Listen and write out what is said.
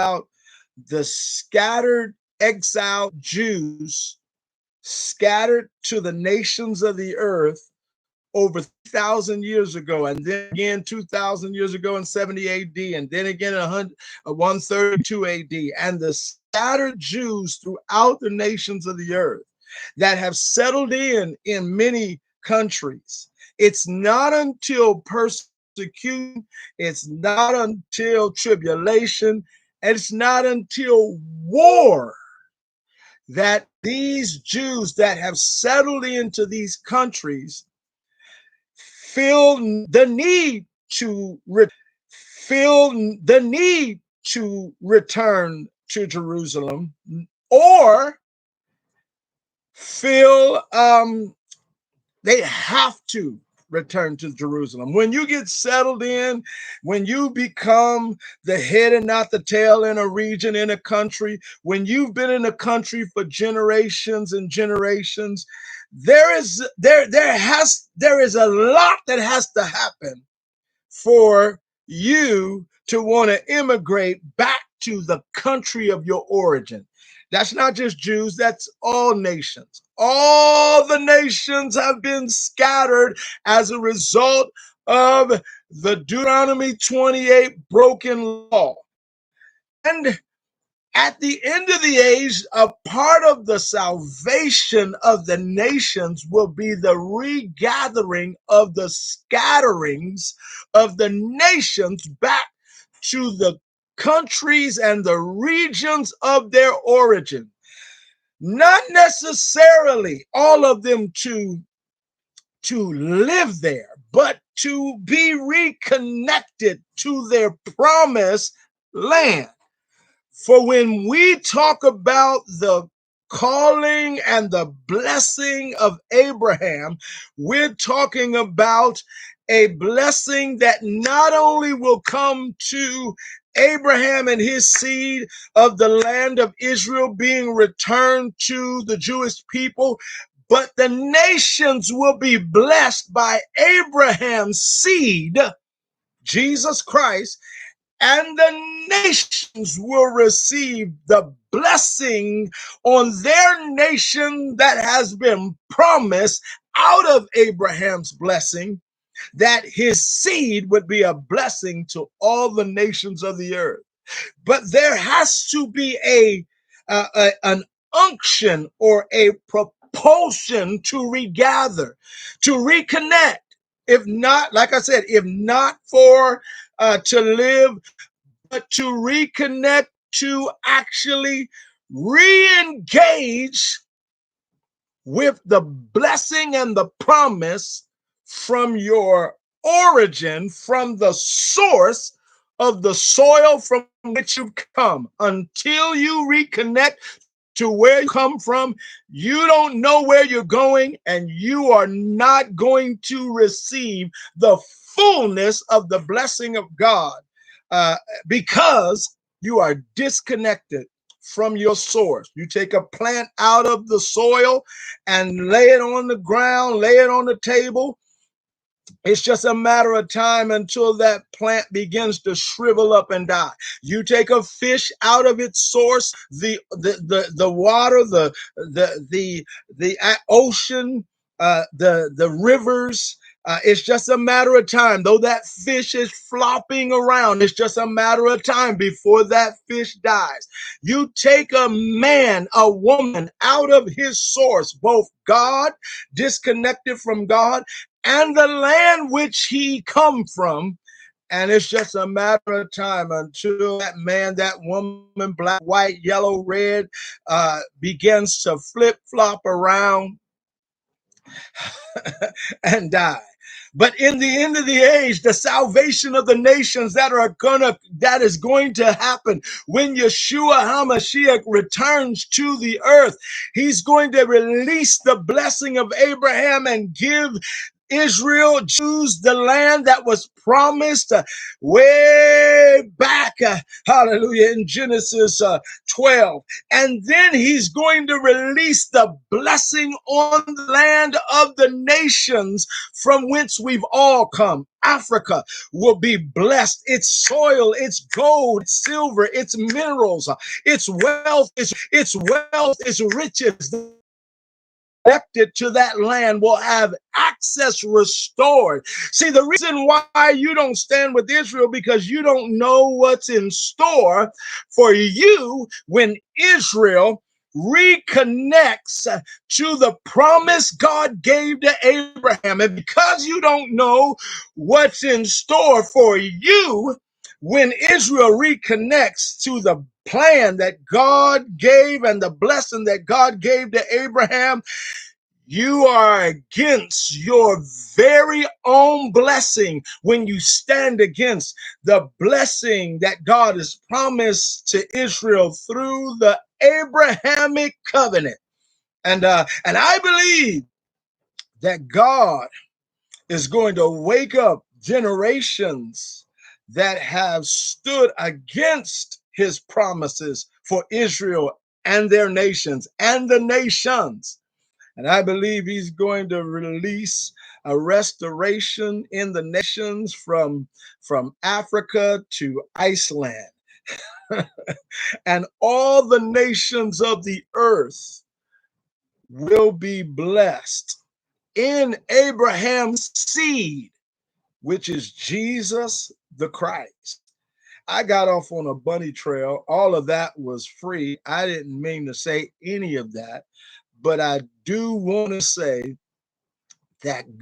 about the scattered exiled Jews scattered to the nations of the earth over 3,000 years ago, and then again 2,000 years ago in 70 AD, and then again in 132 AD, and the scattered Jews throughout the nations of the earth that have settled in many countries. It's not until persecution, it's not until tribulation, and it's not until war that these Jews that have settled into these countries feel the need to return to Jerusalem, or feel they have to return to Jerusalem. When you get settled in, when you become the head and not the tail in a region, in a country, when you've been in a country for generations and generations, there is a lot that has to happen for you to want to immigrate back to the country of your origin. That's not just Jews, that's all nations. All the nations have been scattered as a result of the Deuteronomy 28 broken law. And at the end of the age, a part of the salvation of the nations will be the regathering of the scatterings of the nations back to the countries and the regions of their origin. Not necessarily all of them to live there, but to be reconnected to their promised land. For when we talk about the calling and the blessing of Abraham, we're talking about a blessing that not only will come to Abraham and his seed of the land of Israel being returned to the Jewish people, but the nations will be blessed by Abraham's seed, Jesus Christ, and the nations will receive the blessing on their nation that has been promised out of Abraham's blessing, that his seed would be a blessing to all the nations of the earth. But there has to be an unction or a propulsion to regather, to reconnect. If not, like I said, if not for to live, but to reconnect, to actually re-engage with the blessing and the promise from your origin, from the source of the soil from which you come. Until you reconnect to where you come from, you don't know where you're going, and you are not going to receive the fullness of the blessing of God because you are disconnected from your source. You take a plant out of the soil and lay it on the ground, lay it on the table. It's just a matter of time until that plant begins to shrivel up and die. You take a fish out of its source, the water, the ocean, the rivers. It's just a matter of time. Though that fish is flopping around, it's just a matter of time before that fish dies. You take a man, a woman out of his source, both God, disconnected from God, and the land which he come from, and it's just a matter of time until that man, that woman, black, white, yellow, red, begins to flip-flop around and die. But in the end of the age, the salvation of the nations that is going to happen when Yeshua HaMashiach returns to the earth. He's going to release the blessing of Abraham and give Israel choose the land that was promised way back, hallelujah, in Genesis 12. And then he's going to release the blessing on the land of the nations from whence we've all come. Africa will be blessed. Its soil, its gold, its silver, its minerals, its riches connected to that land will have access restored. See, the reason why you don't stand with Israel because you don't know what's in store for you when Israel reconnects to the promise God gave to Abraham. And because you don't know what's in store for you when Israel reconnects to the plan that God gave and the blessing that God gave to Abraham, you are against your very own blessing when you stand against the blessing that God has promised to Israel through the Abrahamic covenant. And I believe that God is going to wake up generations that have stood against his promises for Israel and their nations and the nations. And I believe he's going to release a restoration in the nations from Africa to Iceland. And all the nations of the earth will be blessed in Abraham's seed, which is Jesus the Christ. I got off on a bunny trail. All of that was free. I didn't mean to say any of that, but I do want to say that